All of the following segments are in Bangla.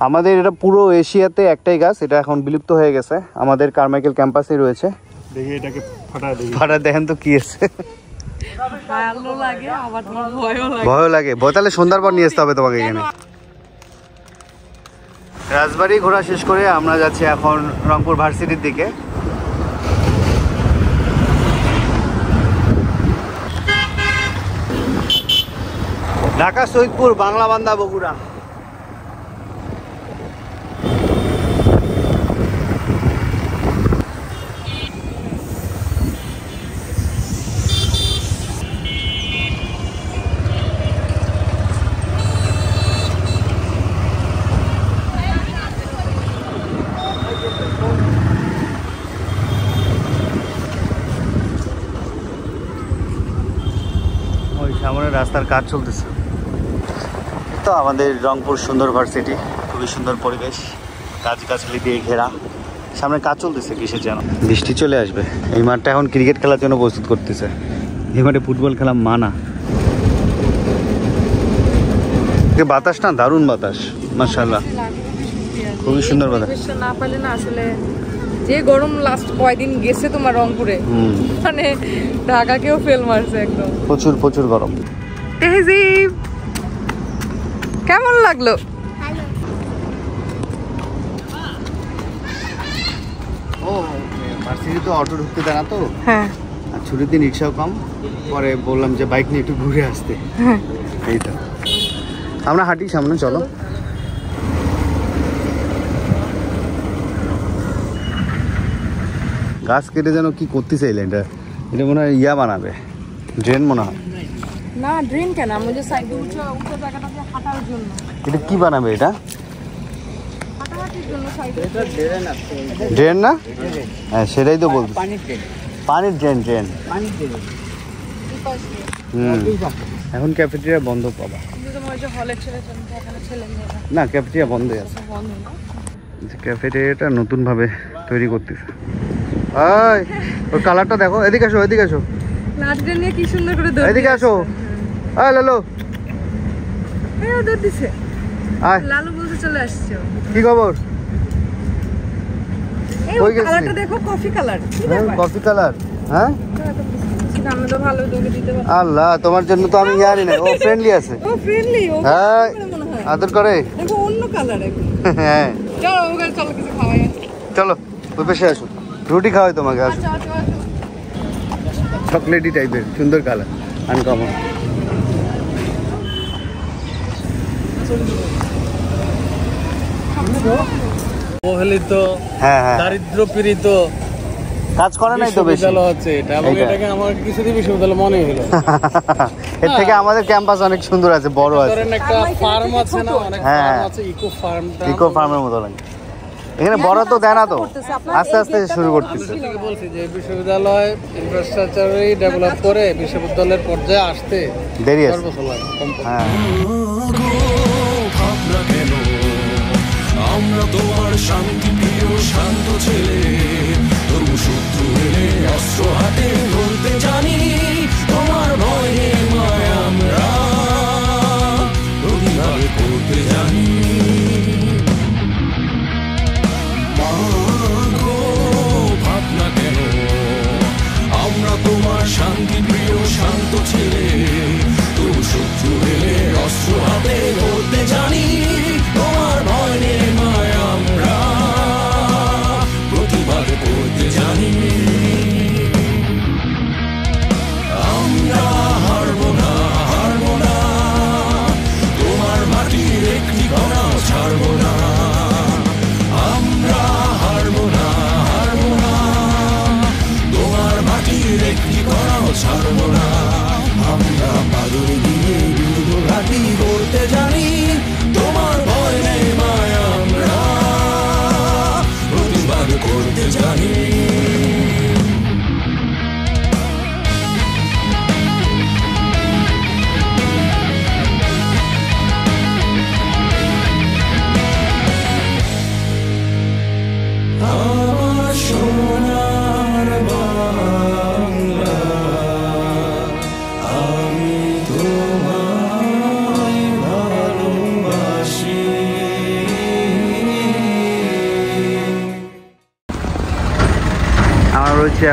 আমাদের এটা পুরো এশিয়াতে একটাই গাছ, এটা এখন বিলুপ্ত হয়ে গেছে, আমাদের কারমাইকেল ক্যাম্পাসে রয়েছে। দেখি এটাকে ফাটা দেখেন তো কি আছে। ভয় লাগে, তাহলে সন্ধ্যার পর নিয়ে আসতে হবে তোমাকে এখানে। রাজবাড়ি ঘোরা শেষ করে আমরা যাচ্ছি এখন রংপুর ভার্সিটির দিকে। ঢাকা সৈয়দপুর, বাংলা বান্দা, বগুড়া। সামনে রাস্তার কাজ চলতেছে তো। আমাদের রংপুর সুন্দর ভার্সিটি, খুবই সুন্দর পরিবেশ, গাছগাছালি দিয়ে ঘেরা, সামনে কাজ চলতেছে কিসের যেন। বৃষ্টি চলে আসবে। এই মাঠটা এখন ক্রিকেট খেলার জন্য প্রস্তুত করতেছে, এই মাঠে ফুটবল খেলা মানা। বাতাস না, দারুণ বাতাস, মাশাআল্লাহ, খুবই সুন্দর বাতাস। না পারলে না আসলে যে গরম লাস্ট কয়দিন গেছে তোমার রংপুরে, মানে ঢাকাকেও ফেল মারছে একদম, প্রচুর গরম। তেহজিব কেমন লাগলো? ও ভার্সিটি তো অটো ঢুকতে দেয় না তো, হ্যাঁ, আর ছুটির দিন রিক্সাও কম, পরে বললাম যে বাইক নিয়ে একটু ঘুরে আসতে। এইটা আমরা হাঁটি, সামনে চলো। গাছ কেটে যেন কি করতে চাইলে, এটা মনে হয় ইয়া বানাবে, ড্রেন মনে হয়। না ড্রেন কেন, আমি যে সাইডে উঁচু জায়গাটাতে হাঁটার জন্য। এটা কি বানাবে? এটা হাঁটাহাঁটির জন্য সাইডে। এটা ড্রেন আছে। ড্রেন না? হ্যাঁ সেটাই তো বলছি, পানির ড্রেন। পানির ড্রেন। এখন ক্যাফেটেরিয়া বন্ধ পাবা না, ক্যাফেটেরিয়া বন্ধ আছে। ক্যাফেটেরিয়াটা নতুন ভাবে তৈরি করতেছে। ওর কালারটা দেখো, এদিকে আসো, লাঠটা নিয়ে কি সুন্দর করে দৌড়, এদিকে আসো। লালু এই ওদের দিছে, আয় লালু বলতে চলে আসছে। কি খবর? এই কালারটা দেখো, কফি কালার। Coffee colour? হ্যাঁ আমি তো ভালো দৌড়ে দিতে পারি। আল্লাহ, তোমার জন্য তো আমি জানি না। ও ফ্রেন্ডলি আছে। ও ফ্রেন্ডলি, ও হ্যাঁ আদর করে। দেখো অন্য কালার এখন। হ্যাঁ চলো ওখানে চলো, কিছু খাওয়াই। চলো ওই পাশে আসো, রুটি খাওয়াই তোমাকে। আসো, চকলেটি টাইপের সুন্দর কালার, আনকমন। অবহেলিত, হ্যাঁ দারিদ্র পীড়িত কাজ করে নাই তো বেশি হচ্ছে এটা, এবং এটাকে আমার কিছুদিন বিশ্ববিদ্যালয় মনে হলো। এর থেকে আমাদের ক্যাম্পাস অনেক সুন্দর আছে, বড় আছে। ধরেন একটা ফার্ম আছে না, অনেক ফার্ম আছে, ইকো ফার্মের মতো লাগে। এখানে বড় তো দেয় না তো, আস্তে আস্তে শুরু করতেছে। বলছি যে বিশ্ববিদ্যালয় ইনফ্রাস্ট্রাকচারই ডেভেলপ করে বিশ্ববিদ্যালয়ের পর্যায়ে আসতে দেরি আছে। হ্যাঁ আমরা তোমার শান্তি প্রিয় শান্ত ছেলে, তবু শত্রু এলে অস্ত্র হাতে ধরতে জানি, তোমার ভয়ে মায় আমরা প্রতিভাবে করতে জানি। ভাবনা কেন, আমরা তোমার শান্তি প্রিয় শান্ত ছেলে, তবু শত্রু এলে অস্ত্র হাতে ধরতে জানি, তোমার ভয় নেই মায় আমরা প্রতিবাদ করতে জানি।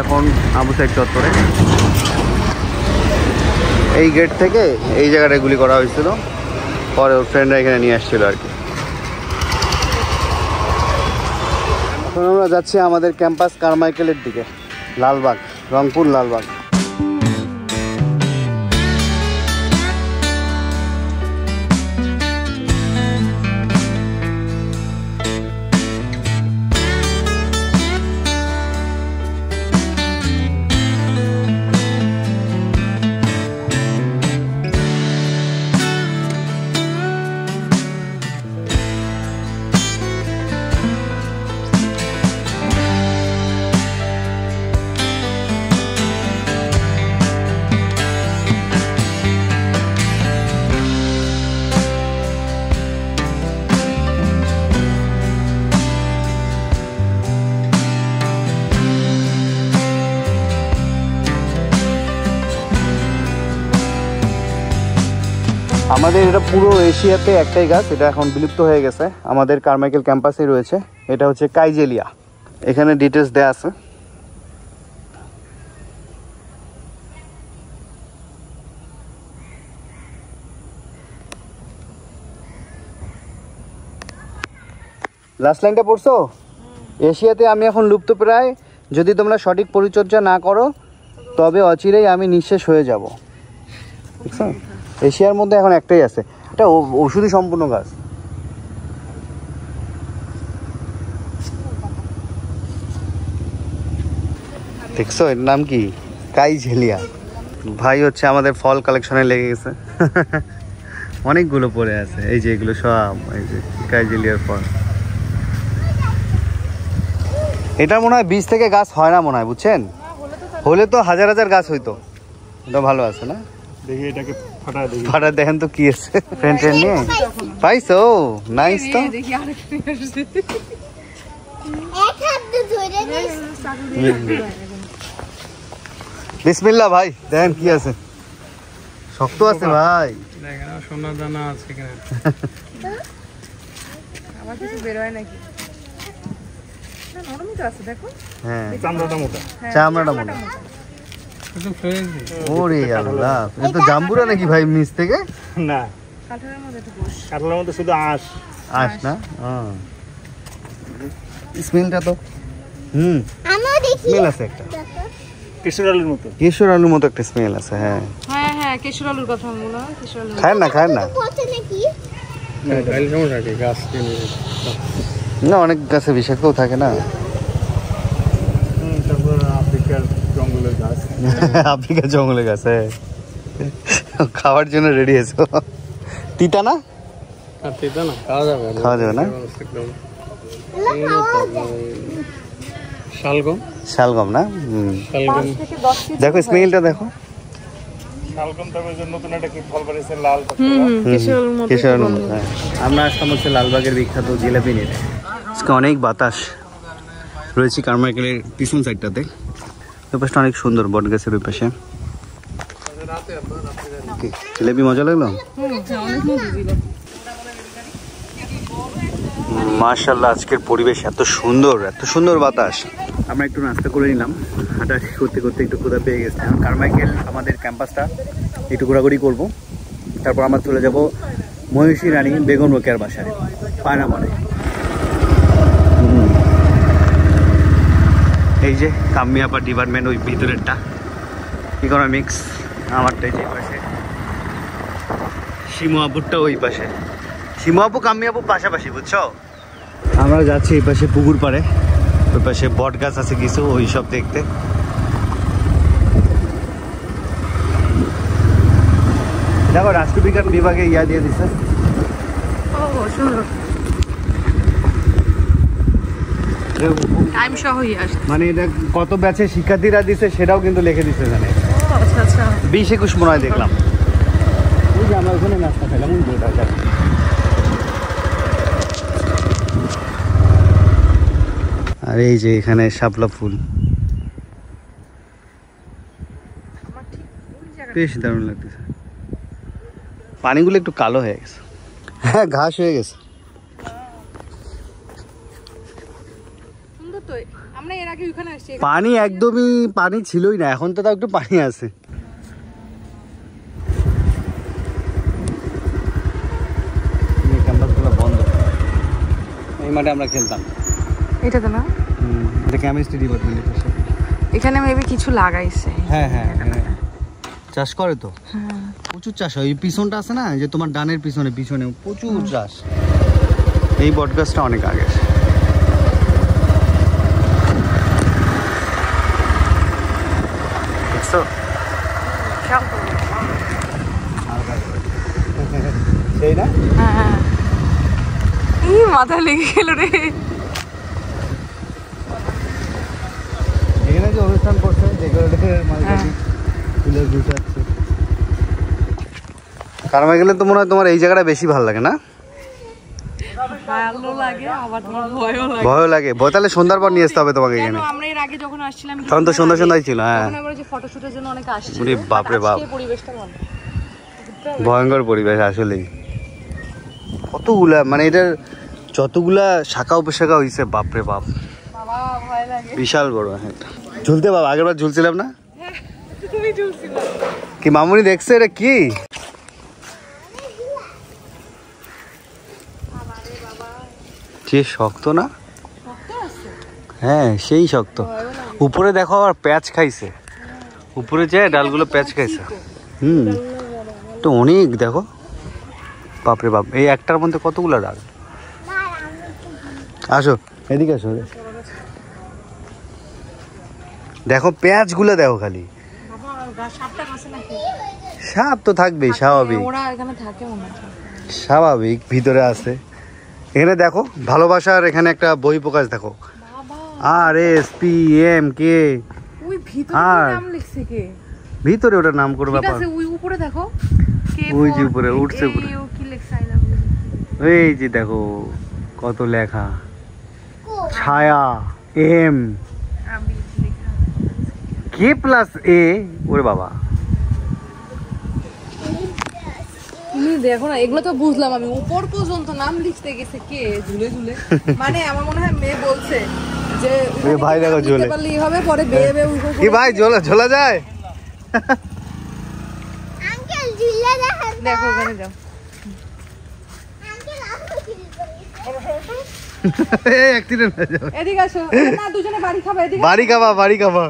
এখন আবু সাইদ চত্বরে। এই গেট থেকে এই জায়গাটা গুলি করা হয়েছিল, পরে ওর ফ্রেন্ডরা এখানে নিয়ে আসছিল আর কি। এখন আমরা যাচ্ছি আমাদের ক্যাম্পাস কারমাইকেলের দিকে, লালবাগ, রংপুর লালবাগ। আমাদের এটা পুরো এশিয়াতে একটাই গাছ, এটা এখন বিলুপ্ত হয়ে গেছে, আমাদের কারমাইকেল ক্যাম্পাসেই রয়েছে। এটা হচ্ছে কাইজেলিয়া, এখানে ডিটেলস দেয়া আছে। লাস্ট লাইনটা পড়ছো? এশিয়াতে আমি এখন লুপ্ত প্রায়, যদি তোমরা সঠিক পরিচর্যা না করো তবে অচিরেই আমি নিঃশেষ হয়ে যাব। বুঝছো? এশিয়ার মধ্যে এখন একটাই আছে, এটা ঔষধি সম্পূর্ণ গাছ। দেখছো এর নাম কি? কাইজেলিয়া। ভাই হচ্ছে আমাদের ফল কালেকশনে লেগে গেছে, অনেকগুলো পড়ে আছে। এই যে এগুলো সব এই যে কাইজেলিয়ার ফল। এটার মনে হয় বীজ থেকে গাছ হয় না মনে হয়, বুঝছেন? হলে তো হাজার হাজার গাছ হইতো। এটা ভালো আছে না? দেখি এটাকে ফাটা দেখেন তো কি আছে। ফ্রেন্ড নিয়ে পাইছো? নাইস তো। বিসমিল্লাহ ভাই, দেখেন কি আছে। শক্ত আছে ভাই, সোনা দানা আছে কিনা। আবার কিছু বের হয় নাকি? না, নরমই তো আছে দেখো। হ্যাঁ চামড়াটা মোটা। চামড়াটা মোটা। ওরে আল্লাহ, এটা তো জাম্বুরা নাকি ভাই নিচ থেকে? না, কাঁঠালের মধ্যে একটু বস। কাঁঠালের মধ্যে শুধু আঁশ। আস না? হ্যাঁ, স্মেলটা তো আমিও দেখি স্মেল আছে একটা, কেশর আলুর মতো। কেশর আলুর মতো একটা স্মেল আছে। হ্যাঁ হ্যাঁ হ্যাঁ, কেশর আলুর কথা মনে হয়। কেশর আলু খায় না, খায় না। পচে নাকি? গাইল সমস্যা কি গাছ কিনে না, অনেক গাছে বিষাক্তও থাকে না। তারপর আফ্রিকার জঙ্গলের গাছ। আফ্রিকার জঙ্গলের গাছ, হ্যাঁ। খাওয়ার জন্য রেডি আছো? তিতা না? তিতা না, খাওয়া যাবে না। খাওয়া যাবে না? একদম শালগম। শালগম না? শালগম 5 থেকে 10 কেজি। দেখো স্মেলটা দেখো। শালগম, তারপর যে নতুন একটা কি ফল বেরিয়েছে লাল কেশর আলুর মতো। কেশর আলুর মতো, হ্যাঁ। আমরা আসলাম হচ্ছে লালবাগের বিখ্যাত জিলাপি নিতে। আজকে অনেক বাতাস রয়েছে কারমাইকেলের পিছন সাইডটাতে। ওই পাশটা অনেক সুন্দর, বট গাছের ওই পাশে। জিলাপি মজা লাগলো? অনেক মজা ছিল। মাশাআল্লাহ, আজকের পরিবেশ এত সুন্দর, এত সুন্দর বাতাস। আমরা একটু নাস্তা করে নিলাম, হাঁটাহাঁটি করতে করতে একটু ক্ষুধা পেয়ে গেছে। এখন কারমাইকেল আমাদের ক্যাম্পাসটা একটু ঘোরাঘুরি করব, তারপর আমরা চলে যাব মহিষী রানী বেগম রোকেয়ার বাসায় পায়নামারে। এই যে কামিয়াপা ডিপার্টমেন্ট, ওই ভিতরেরটা ইকোনমিক্স, আমারটা যে পাশে, শিমু আপুরটা ওই পাশে। শিমু আপু কামি আপু পাশাপাশি, বুঝছো? আমরা যাচ্ছি এই পাশে পুকুর পাড়ে, ওই পাশে বট গাছ আছে কিছু, ওই সব দেখতে। দেখো রাষ্ট্রবিজ্ঞান বিভাগে ইয়া দিয়ে দিচ্ছে। টাইম সহই আসে। মানে এটা কত ব্যাচে শিক্ষার্থীরা দিছে সেটাও কিন্তু লিখে দিচ্ছে জানে। আচ্ছা আচ্ছা, 20-21 মনে হয় দেখলাম। ওই যে আমরা ওখানে নাস্তা খেলাম, আর এই যে এখানে শাপলা ফুল, বেশ দারুণ লাগতেছে। পানিগুলো একটু কালো হয়ে গেছে, হ্যাঁ ঘাস হয়ে গেছে। সুন্দর তো। আমরা এর আগে ওখানে আসছি, পানি একদমই পানি ছিলই না, এখন তো তাও একটু পানি আছে। বন্ধ, এই মাঠে আমরা খেলতাম। এটা তো না, এটা কেমিস্ট্রি ডিপার্টমেন্টের পাশে। এখানে মেবি কিছু লাগাইছে। হ্যাঁ হ্যাঁ হ্যাঁ, চাষ করে তো প্রচুর চাষ হয়। এই পিছনটা আছে না, যে তোমার ডানের পিছনে পিছনে প্রচুর চাষ। এই বটগাছটা অনেক আগে। দেখছো সেই না? হ্যাঁ, এই মাথা লেগে গেল রে। এখানে যে অনুষ্ঠান করছে ফুলের গুছাচ্ছে। কারমে গেলে তো মনে হয় তোমার এই জায়গাটা বেশি ভালো লাগে না? ভালো লাগে, আবার তোমার ভয়ও লাগে। ভয়ও লাগে, ভয় তাহলে সন্ধ্যার পর নিয়ে আসতে হবে তোমাকে এখানে। আমরা এর আগে যখন আসছিলাম তখন তো সন্ধ্যায় ছিল। হ্যাঁ, তখন আমরা যে ফটোশুটের জন্য অনেক আসছি। ওরে বাপ রে বাপ, পরিবেশটা ভালো, ভয়ঙ্কর পরিবেশ আসলেই। কতগুলা মানে এটার যতগুলা শাখা উপশাখা হয়েছে, বাপরে বাপ, বাবা ভয় লাগে। বিশাল বড় একটা ঝুলতে বাবা। আগের বার ঝুলছিলাম না? তুমি ঝুলছিলা কি মামুনি দেখছে এটা কি? যে শক্ত না? হ্যাঁ সেই শক্ত। উপরে দেখো আবার প্যাচ খাইছে, উপরে যে ডালগুলো প্যাচ খাইছে। তো অনেক দেখো, বাপরে বাপ, এই একটার মধ্যে কতগুলো ডাল। আসো এদিকে আসো, দেখো পেঁয়াজ গুলো দেখো খালি। সাপ তো থাকবেই, স্বাভাবিক, স্বাভাবিক, ভিতরে আছে। এখানে দেখো ভালোবাসার এখানে একটা বই প্রকাশ দেখো, RSPMK। ভিতরে ওটার নাম করবে, উপরে দেখো, ওই যে উপরে উঠছে, এই যে দেখো কত লেখা, ছায়া M K+A। ওরে বাবা, তুমি দেখো না, এগুলো তো বুঝলাম আমি, উপর পর্যন্ত নাম লিখতে গেছে কে ঝুলে ঝুলে। মানে আমার মনে হয় মেয়ে বলছে যে ভাই দেখো ঝুলে পারলেই হবে, পরে বেয়ে বেয়ে উঠো কি ভাই, ঝোলা যায়। আঙ্কেল ঝুলে দেখেন, দেখো ওখানে যাও। আঙ্কেল আপনি এই অ্যাক্সিডেন্ট হয়ে যাবে। এদিকে আসো না, দুজনে বাড়ি খাবে, এদিকে বাড়ি খাবা।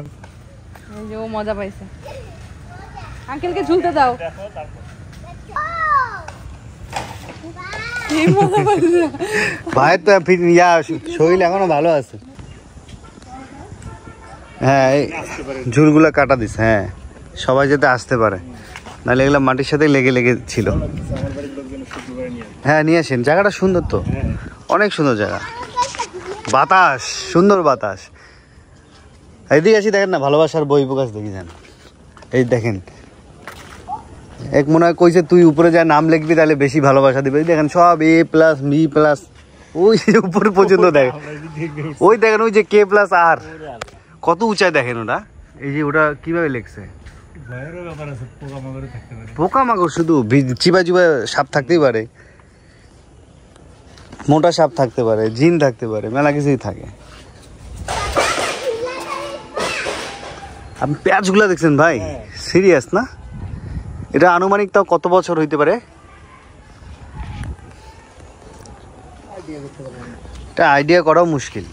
এই যে ও মজা পাইছে। আঙ্কেলকে ঝুলতে দাও। এই মজা পাইছে ভাইয়ের তো শরীর এখনো ভালো আছে। হ্যাঁ, এই ঝুলগুলা কাটা দিস। হ্যাঁ, সবাই যাতে আসতে পারে, নাহলে এগুলো মাটির সাথে লেগে ছিল। হ্যাঁ নিয়ে আসেন, জায়গাটা সুন্দর তো, অনেক সুন্দর জায়গা, বাতাস, সুন্দর বাতাস। এদিকে আসি, দেখেন না ভালোবাসার বই প্রকাশ দেখি যান। এই দেখেন, এক মনে হয় কইছে তুই উপরে যা নাম লিখবি তাহলে বেশি ভালোবাসা দিবে। দেখেন সব A+B+, ওই উপরে পর্যন্ত দেখেন, ওই দেখেন ওই যে K+R, কত উঁচায় দেখেন ওটা। এই যে ওটা কিভাবে লিখছে, পোকামাকড় শুধু চিবা সাপ থাকতেই পারে, মোটা সাপ থাকতে পারে, জিন থাকতে পারে, মেলা কিছুই থাকে। আপনি পেঁয়াজগুলা দেখছেন ভাই, সিরিয়াস না? এটা আনুমানিক তাও কত বছর হইতে পারে? এটা আইডিয়া করাও মুশকিল।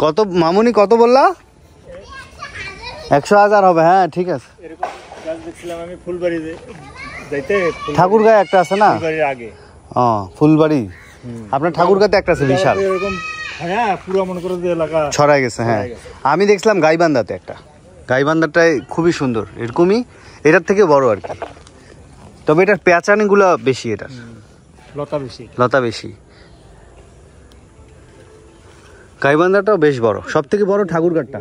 কত মামুনি, কত বললা? 100,000 হবে। হ্যাঁ ঠিক আছে। আমি ফুলবাড়ি যাইতে, ঠাকুরগাঁয়ে একটা আছে না, আগে ফুলবাড়ি, আপনার ঠাকুরগাঁতে একটা আছে বিশাল, হ্যাঁ পুরো মনে করো যে এলাকা ছড়াই গেছে। হ্যাঁ, আমি দেখছিলাম গাইবান্ধাতে একটা, গাইবান্ধাটাই খুবই সুন্দর, এরকমই এটার থেকে বড় আর কি, তবে এটার পেঁচানিগুলো বেশি, এটার লতা বেশি। গাইবান্ধাটাও বেশ বড়, সব থেকে বড় ঠাকুরগাঁটা।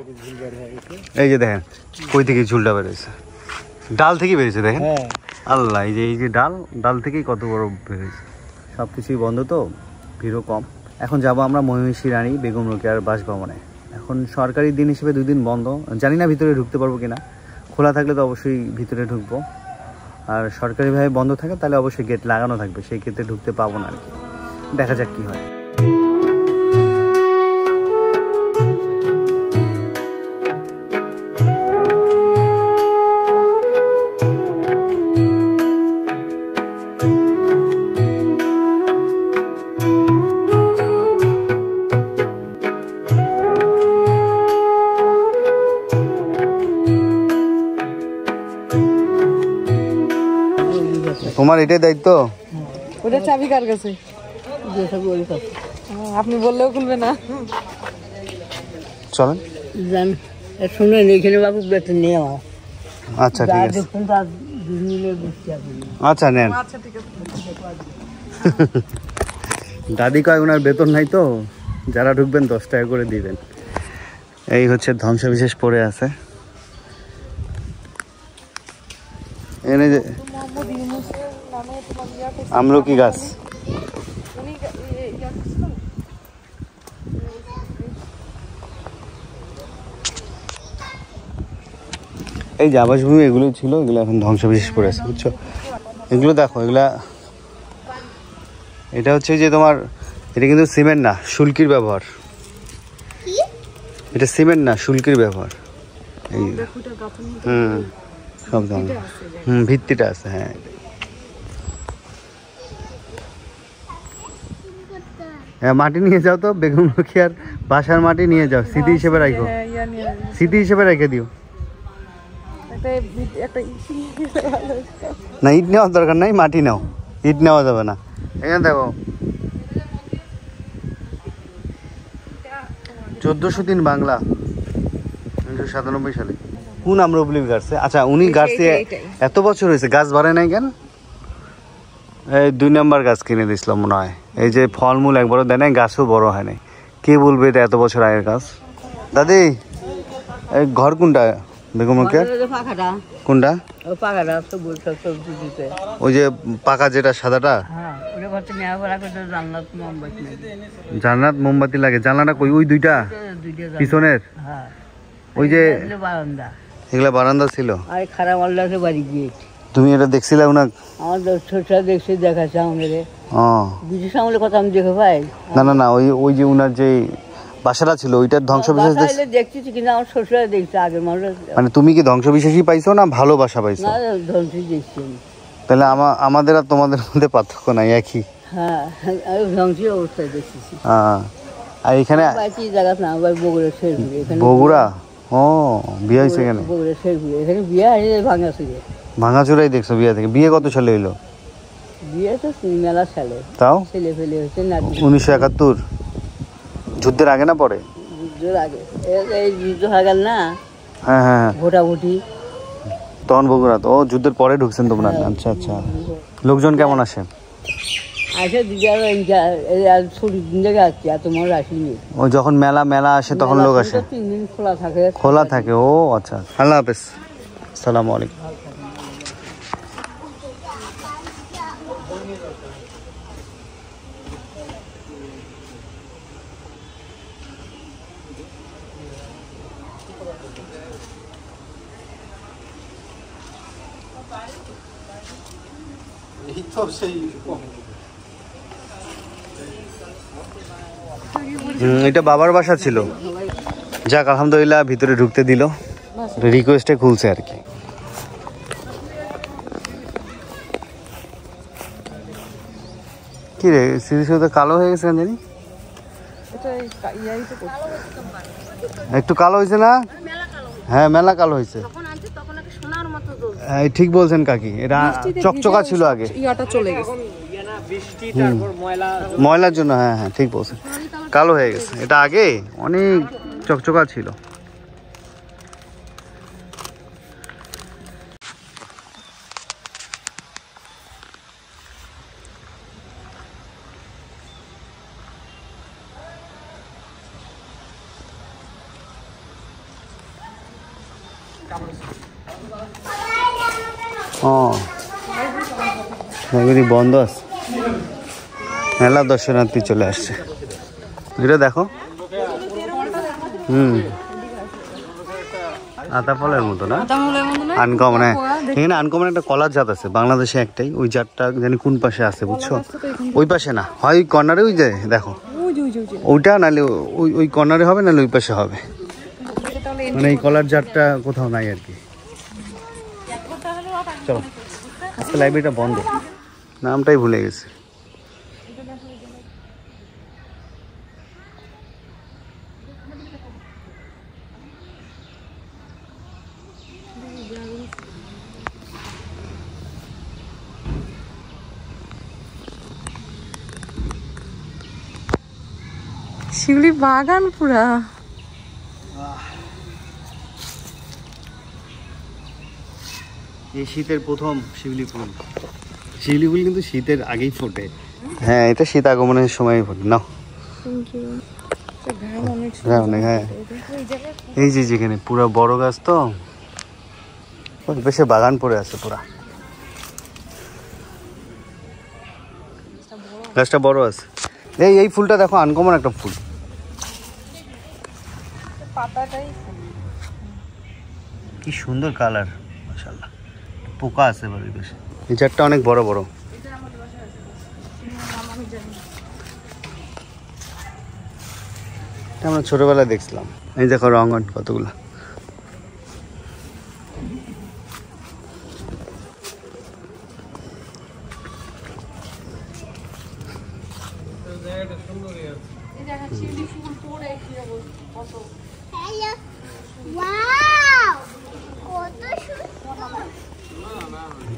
এই যে দেখেন কই থেকে ঝুলটা বেরোয়েছে, ডাল থেকে বেরিয়েছে দেখেন। আল্লাহ, এই যে ডাল থেকেই কত বড় বেরিয়েছে। সব কিছুই বন্ধ তো, ভিড়ও কম। এখন যাব আমরা মহিষী রানী বেগম রোকেয়ার বাসভবনে। এখন সরকারি দিন হিসেবে 2 দিন বন্ধ, জানি না ভিতরে ঢুকতে পারবো কিনা, খোলা থাকলে তো অবশ্যই ভিতরে ঢুকবো। আর সরকারিভাবে বন্ধ থাকে তাহলে অবশ্যই গেট লাগানো থাকবে, সেই ক্ষেত্রে ঢুকতে পাবো না আর কি। দেখা যাক কি হয়। তোমার এটাই দায়িত্ব? ওটা চাবি কার কাছে? আপনি বললেও খুলবে না। চলেন শুনেন এখানে বাবু বেতন নিয়ে আচ্ছা ঠিক আছে, আচ্ছা নেন। আচ্ছা ঠিক আছে। দাদি কয় ওনার বেতন নাই তো, যারা ঢুকবেন 10 টাকা করে দিবেন। এই হচ্ছে ধ্বংসবিশেষ পড়ে আছে এনে যে আমলকি গাছ। এই যে আবাসভূমি এগুলো ছিল, এগুলো এখন ধ্বংসবিশেষ পড়ে আছে বুঝছো। এগুলো দেখো, এগুলা এটা হচ্ছে যে তোমার, এটা কিন্তু সিমেন্ট না, শুল্কির ব্যবহার। এটা সিমেন্ট না, শুল্কির ব্যবহার। এই সব ভিত্তিটা আছে। হ্যাঁ হ্যাঁ, মাটি নিয়ে যাও তো, বেগুনমুখী আর বাসার মাটি নিয়ে যাও, স্মৃতি হিসেবে রাখো, স্মৃতি হিসেবে রেখে দিও। না ইট নেওয়ার দরকার নাই, মাটি নাও, ইট নেওয়া যাবে না। এখানে দেখো 1403 বাংলা, 1997 সালে। কোন আম্রপলি গাছছে? আচ্ছা উনি গাছছে এত বছর হয়েছে, গাছ বাড়ে নাই কেন? এই 2 নম্বর গাছ কিনে দিয়েছিল মনে হয়। এই যে ফলমূল একবারও দেয় নাই, গাছও বড় হয় নাই। কে বলবে এটা এত বছর আগের গাছ? দাদি এই ঘর কোনটা বেগমকে? কোনটা? ওই যে পাকা যেটা সাদাটা, জান্নাত মোমবাতি লাগে। জানলাটা কই? ওই দুইটা পিছনের, ওই যে এগুলা বারান্দা ছিল। তুমি এটা দেখছিলে না? দেখছি, দেখাচ্ছে আমাদের ব্রিটিশ আমলের কথা আমি দেখে পাই। না না না, ওই যে উনার যে বাসাটা ছিল ওইটার ধ্বংসবিশেষ দেখছি, কিন্তু আমার শ্বশুরা দেখছে আগের মানুষ। মানে তুমি কি ধ্বংসবিশেষই পাইছো না ভালোবাসা পাইছো? না, ধ্বংসই দেখছি। তাহলে আমাদের আর তোমাদের মধ্যে পার্থক্য নাই, একই। হ্যাঁ, আমি ধ্বংসী অবস্থায় দেখছি। আর এখানে বগুড়া। ও বিয়ে হয়েছে এখানে? এখানে বিয়ে হয়েছে ভাঙাচুরে। ভাঙাচুরাই দেখছো বিয়ে থেকে? বিয়ে কত সালে হইলো? বিয়ে তো মেলা সালে। তাও ছেলে ফেলে হচ্ছে 1971 যুদ্ধের আগে না পরে? যুদ্ধের আগে। এই যুদ্ধ হয়ে গেল না? হ্যাঁ হ্যাঁ, ভোটাভুটি তখন বগুড়া। তো যুদ্ধের পরে ঢুকছেন তোমরা? আচ্ছা আচ্ছা। লোকজন কেমন আসে? ওই যখন মেলা আসে তখন লোক আসে? 3 দিন খোলা থাকে। খোলা থাকে। ও আচ্ছা। আল্লাহ হাফেজ, আসসালামু আলাইকুম। এটা বাবার বাসা ছিল। যাক আলহামদুলিল্লাহ, ভিতরে ঢুকতে দিল, রিকোয়েস্টে খুলছে আর কি। কি রে সিরিজ কালো হয়ে গেছে কেন জানি? একটু কালো হয়েছে না? হ্যাঁ মেলা কালো হয়েছে। ঠিক বলছেন কাকি, এটা চকচকা ছিল আগে, ময়লার জন্য। হ্যাঁ হ্যাঁ ঠিক বলছেন, কালো হয়ে গেছে। এটা আগে অনেক চকচকা ছিল। বন্ধ আছে, মেলা দর্শনার্থী চলে আসছে। এটা দেখো, আতা ফলের মতো না, আনকমন। এখানে আনকমন একটা কলার জাত আছে বাংলাদেশে একটাই, ওই জাতটা জানি কোন পাশে আছে বুঝছো, ওই পাশে না হয় ওই কর্নারে, ওই যে দেখো ওইটা, নাহলে ওই কর্নারে হবে, নাহলে ওই পাশে হবে, মানে এই কলার জাতটা কোথাও নাই আর কি। চলো, আজকে লাইব্রেরিটা বন্ধ, নামটাই ভুলে গেছে। শিউলি বাগান পুরা। এই শীতের প্রথম শিউলি ফুল, শিউলি ফুল কিন্তু শীতের আগেই ফোটে। হ্যাঁ, এটা শীত আগমনের সময় ফোটে। নাও, হ্যাঁ, এই যে যেখানে পুরো বড় গাছ, তো বেশি বাগান পড়ে আছে পুরা, গাছটা বড় আছে। এই ফুলটা দেখো, আনকমন একটা ফুল, কি সুন্দর কালার, মাশাআল্লাহ। পোকা আছে বাড়ির বেশি, এই চারটা অনেক বড় বড়। আমরা ছোটবেলায় দেখছিলাম। এই দেখো রঙন কতগুলো,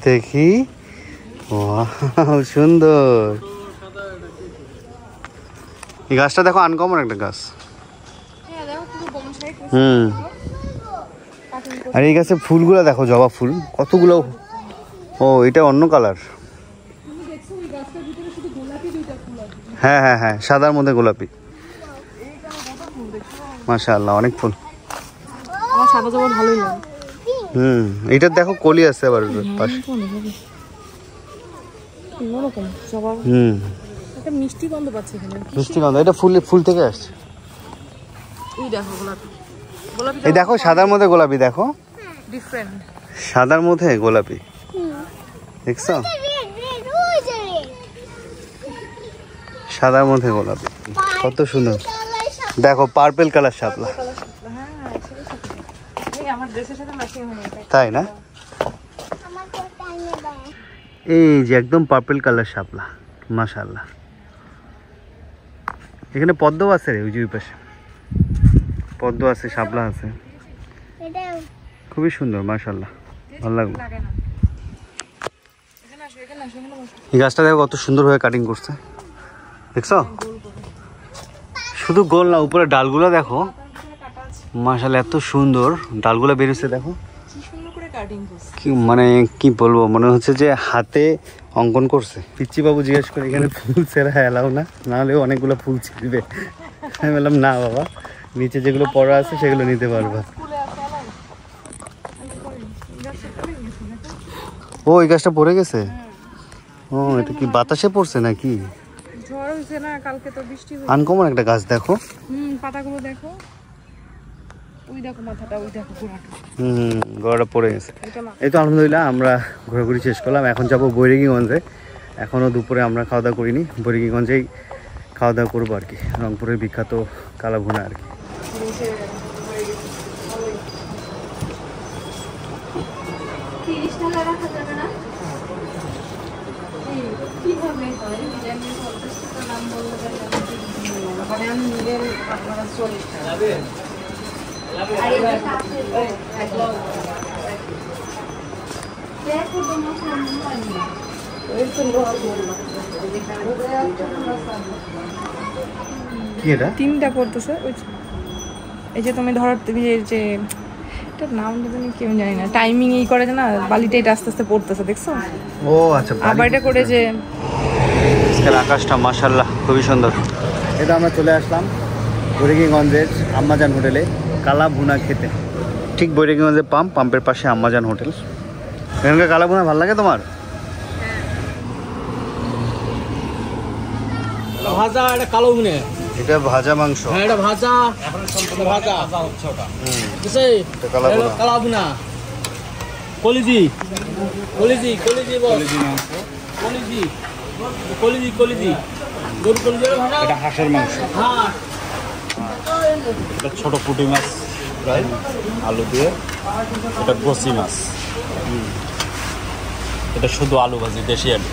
দেখি, সুন্দর। এই গাছটা দেখো, আনকমন একটা গাছ। আর এই গাছের ফুলগুলো দেখো, জবা ফুল কতগুলো। ও, এটা অন্য কালার। হ্যাঁ হ্যাঁ হ্যাঁ, সাদার মধ্যে গোলাপি। মাশাআল্লাহ, অনেক ফুল। আমার সাদা জবা ভালোই লাগে। এটা দেখো কলি আছে আবার পাশে। অন্যরকম জবা। একটা মিষ্টি গন্ধ পাচ্ছি এখানে। মিষ্টি গন্ধ, এটা ফুল থেকে আসছে। এই দেখো গোলাপি, গোলাপি। এই দেখো সাদার মধ্যে গোলাপি, দেখো ডিফারেন্ট, সাদার মধ্যে গোলাপি, দেখছো? সাদার মধ্যে গোলাপি, কত সুন্দর। দেখো পার্পল কালার শাপলা, তাই না? এই যে একদম পার্পল কালার শাপলা, মাশাআল্লাহ। এখানে পদ্ম আছে রে, ওই যে ওই পাশে পদ্ম আছে, শাপলা আছে, খুবই সুন্দর, মাশাআল্লাহ, ভালো লাগলো। এই গাছটা দেখো কত সুন্দর ভাবে কাটিং করছে, দেখছো? শুধু গোল না, উপরে ডালগুলো দেখো, মাশাআল্লাহ, এত সুন্দর ডালগুলো বেরিয়েছে, দেখো কি, মানে কি বলবো, মনে হচ্ছে যে হাতে অঙ্কন করছে। পিচ্চি বাবু জিজ্ঞেস করে এখানে ফুল ছেঁড়া এলাও না, নাহলে অনেকগুলো ফুল ছিঁড়বে। আমি বললাম না বাবা, নিচে যেগুলো পড়া আছে সেগুলো নিতে পারবা। ও, এই গাছটা পড়ে গেছে। ও, এটা কি বাতাসে পড়ছে নাকি? ঝড় হইছে না কালকে, তো বৃষ্টি হইছে। আনকমন একটা গাছ দেখো। পাতাগুলো দেখো, ওই দেখো মাথাটা, ওই দেখো গোড়াটা। গোড়াটা পড়ে গেছে। এই তো আলহামদুলিল্লাহ আমরা ঘোরাঘুরি শেষ করলাম, এখন যাবো বৈরাগীগঞ্জে। এখনও দুপুরে আমরা খাওয়া দাওয়া করিনি, বৈরাগীগঞ্জেই খাওয়া দাওয়া করবো আর কি, রংপুরের বিখ্যাত কালাভুনা আর কি। তিনটা করতেছে, এই যে তুমি ধরো, তুমি এই যে এটার নামটা জানি কেউ জানি না, টাইমিং এই করে না, বালিটা এটা আস্তে আস্তে পড়তেছে, দেখছো? ও আচ্ছা, আবার এটা করে যে আকাশটা মাশাআল্লাহ খুবই সুন্দর। এটা আমরা চলে আসলাম বৈরাগীগঞ্জের আম্মাজান হোটেলে কালাভুনা খেতে। ঠিক বৈরাগীগঞ্জের পাম্পের পাশে আম্মাজান হোটেল। এখানকার কালাভুনা ভালো লাগে তোমার? ভাজা, এটা কালো ভুনে, এটা ভাজা মাংস। হ্যাঁ, এটা ভাজা, ভাজা হচ্ছে ওটা। কালাভুনা কলিজি কলিজি কলিজি বল কলিজি কলিজি কলিজি গরু কলিজি এটা হাঁসের মাংস, হ্যাঁ এটা ছোট পুঁটি মাছ প্রায় আলু দিয়ে, এটা গোসি মাছ, এটা শুধু আলু ভাজি, দেশি আলু,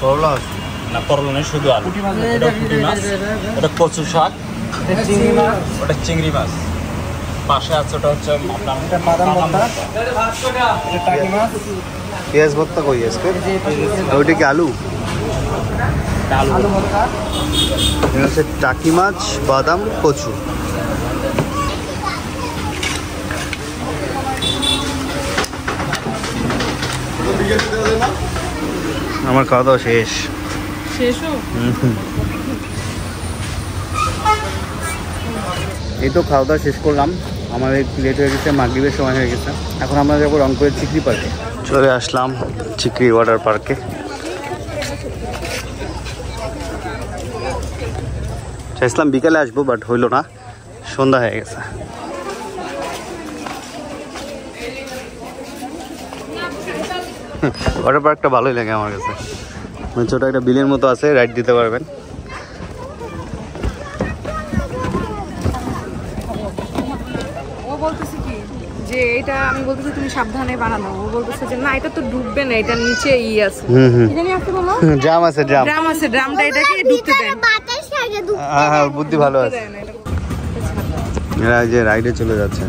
করলা না, করলা নেই, শুধু আলু, এটা পুঁটি মাছ, এটা কচু শাক, চিংড়ি মাছ, ওটা চিংড়ি মাছ, পাশে আছে ওটা হচ্ছে আপনার বাদাম ভর্তা, এটা টাকি মাছ, পেঁয়াজ ভর্তা। কই আজকে ওইটা কি আলু? আলু ভর্তা, এটা হচ্ছে টাকি মাছ, বাদাম, কচু। আমার খাওয়া দাওয়া শেষ। এই তো খাওয়া দাওয়া শেষ করলাম, আমাদের লেট হয়ে গেছে, মাগরিবের সময় হয়ে গেছে। এখন আমরা যাবো রংপুরের চিকরি পার্কে। চলে আসলাম চিকরি ওয়াটার পার্কে। চাইছিলাম বিকালে আসবো, বাট হইলো না, সন্ধ্যা হয়ে গেছে। ওয়াটার পার্কটা ভালোই লাগে আমার কাছে, ছোট একটা বিলের মতো আছে, রাইড দিতে পারবেন। ও বলতেছে কি যে এটা, আমি বলতেছি তুমি সাবধানে বানানো, ও বলতেছে যে না এটা তো ডুববে না, এটা নিচে আছে, কি জানি আছে বলো, ড্রাম আছে, ড্রাম আছে, ড্রামটা এটাকে ডুবতে দেন। বাতাস লাগে হ্যাঁ হ্যাঁ, বুদ্ধি ভালো আছে। এরা যে রাইডে চলে যাচ্ছে,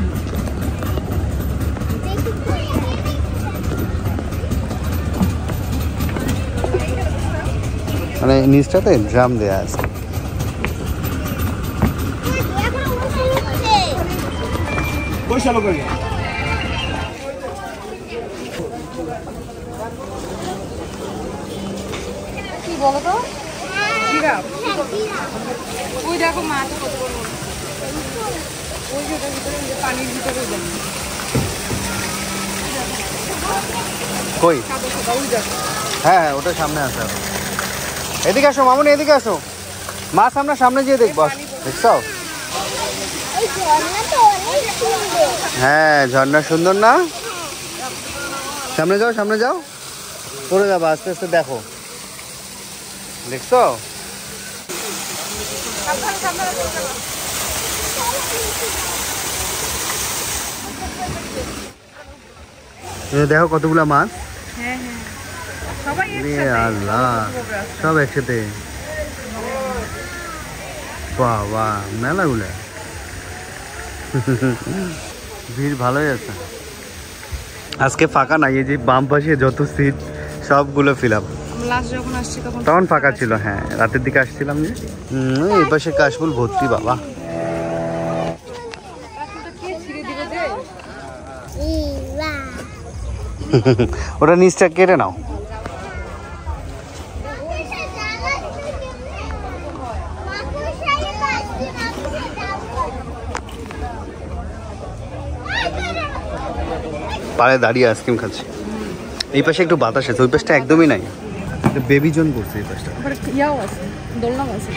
মানে নিচটাতে ড্রাম দেয়া আছে। কি বলো তো, জিরাফ, ওই দেখো মাছ কত বড়, ওই যেটার ভিতরে, পানির ভিতরে যায়, কই? সাদা সাদা, ওই দেখো। হ্যাঁ হ্যাঁ, ওটা সামনে আছে। এদিকে আসো মামুনি, এদিকে আসো, মাছ আমরা সামনে যেয়ে দেখবো, দেখছো? এই ঝর্ণা তো অনেক সুন্দর। হ্যাঁ, ঝর্ণা সুন্দর না? সামনে যাও, সামনে যাও, পড়ে যাবো, আস্তে আস্তে দেখো, দেখছো? দেখো কতগুলা মাছ। হ্যাঁ হ্যাঁ, সবাই এ একসাথে। আল্লাহ, সব একসাথে, বাহ বাহ, মেলাগুলা ভিড় ভালোই আছে। আজকে ফাঁকা নাই, এই যে বাম পাশে যত সিট সবগুলো ফিল আপ। লাস্ট যখন আসছি তখন ফাঁকা ছিল, হ্যাঁ রাতের দিকে আসছিলাম যে। এই পাশে কাশফুল ভর্তি বাবা। ওটা নিচটা কেটে নাও। পাড়ে দাঁড়িয়ে আইসক্রিম খাচ্ছি। এই পাশে একটু বাতাস আছে, ওই পাশটা একদমই নাই, বেবি জোন করছে এই পাশটা। ইয়াও আছে, দোলনাও আছে।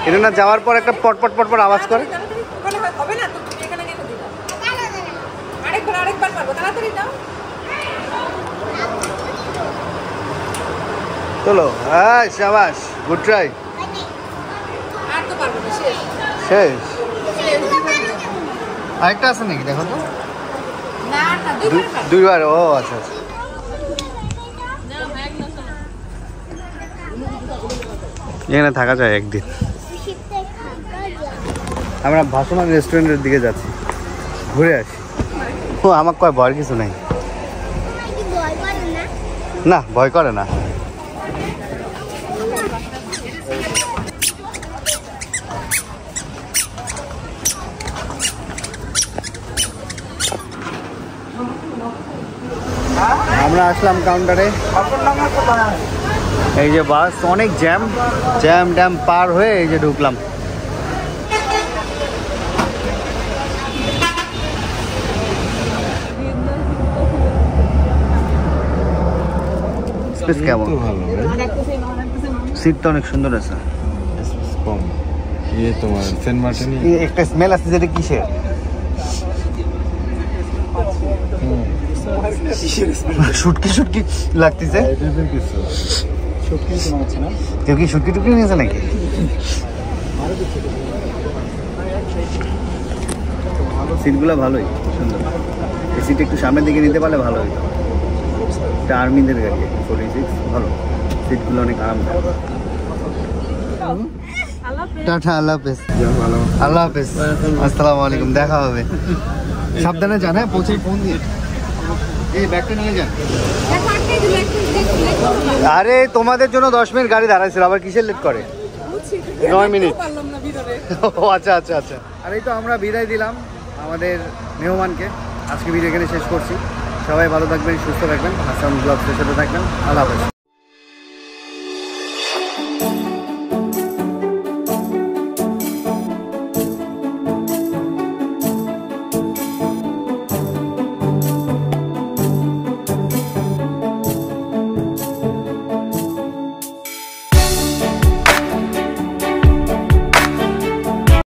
এটা না যাওয়ার পর একটা পটপট পটপট আওয়াজ করে। হবে না, তুমি এখানে কেটে দিবা, আরেকবার পারবো, তাড়াতাড়ি দাও। চলো, হ্যাঁ শাবাশ, গুড ট্রাই। আর তো পারবো না, শেষ শেষ। আরেকটা আছে নাকি দেখো তো? না না, দুইবার পারবো। দুইবার? ও আচ্ছা আচ্ছা। এখানে থাকা যায় একদিন। আমরা ভাসমান রেস্টুরেন্টের দিকে যাচ্ছি, ঘুরে আসি। ও আমার কয় ভয়ের কিছু নাই। না, ভয় করে না। আমরা আসলাম কাউন্টারে। এই যে বাস, অনেক জ্যাম, জ্যাম ট্যাম পার হয়ে এই যে ঢুকলাম। কেমন সিটটা অনেক সুন্দর আছে। কম ইয়ে তোমার সেন্ট মার্টিনি একটা স্মেল আছে যেটা কিসের? শুটকি শুটকি লাগতেছে। কেউ কি শুটকি টুকি নিয়েছে নাকি? সিটগুলো ভালোই সুন্দর। এই সিট একটু সামনের দিকে নিতে পারলে ভালো হইতো। এটা আর্মিদের গাড়ি 46 ভালো। সিটগুলো অনেক আরামদায়ক। টাটা, আল্লাহ হাফেজ। আল্লাহ হাফেজ, আসসালামু আলাইকুম, দেখা হবে। সাবধানে যান, হ্যাঁ পৌঁছে ফোন দিয়ে। এই ব্যাগটা নিয়ে যান। আরে তোমাদের জন্য 10 মিনিট গাড়ি দাঁড়াইছিল, আবার কিসের লেট করে? 9 মিনিট। ও আচ্ছা আচ্ছা আচ্ছা। আর এই তো আমরা বিদায় দিলাম আমাদের মেহমানকে। আজকে ভিডিও এখানে শেষ করছি। সবাই ভালো থাকবেন, সুস্থ থাকবেন, হাসান ব্লগসের সাথে থাকবেন। আল্লাহ হাফেজ।